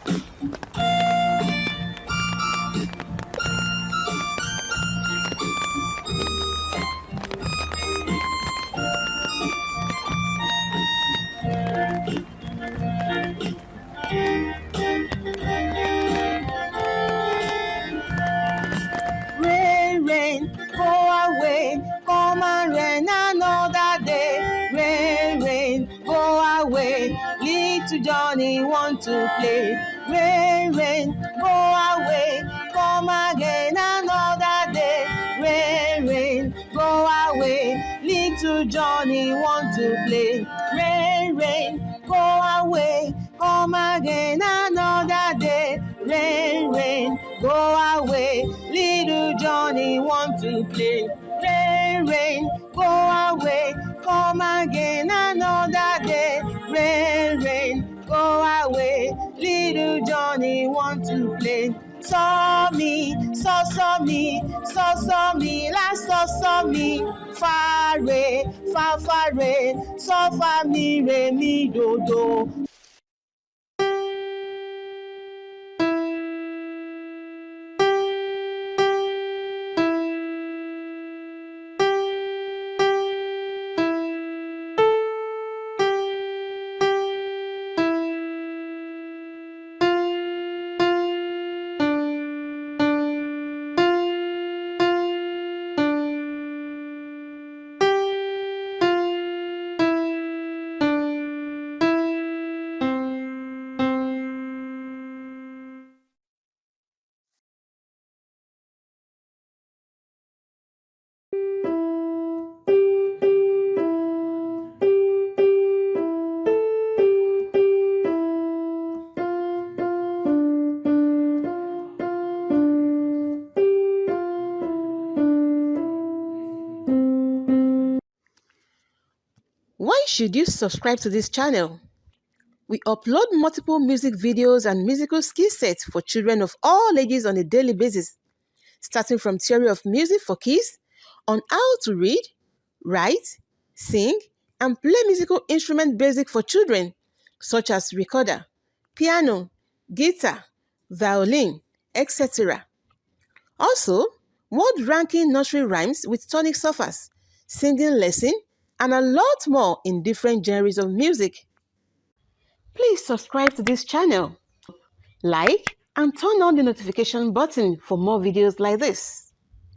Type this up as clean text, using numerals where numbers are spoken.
Rain, rain, go away, come and rain another day. Rain, rain, go away, little Johnny want to play. Rain, rain, go away, come again another day. Rain, rain, go away, little Johnny want to play. Rain, rain, go away, come again another day. Rain, rain, go away, little Johnny want to play. Rain, rain, go away, come again another day. Rain, rain, go away, little Johnny want to play. Saw me, saw me, saw me, last saw me, far away, far away, so far me, re mi do do. Why should you subscribe to this channel? We upload multiple music videos and musical skill sets for children of all ages on a daily basis, starting from theory of music for kids on how to read, write, sing, and play musical instrument basic for children, such as recorder, piano, guitar, violin, etc. Also, world-ranking nursery rhymes with tonic surfers, singing lesson, and a lot more in different genres of music. Please subscribe to this channel, like, and turn on the notification button for more videos like this.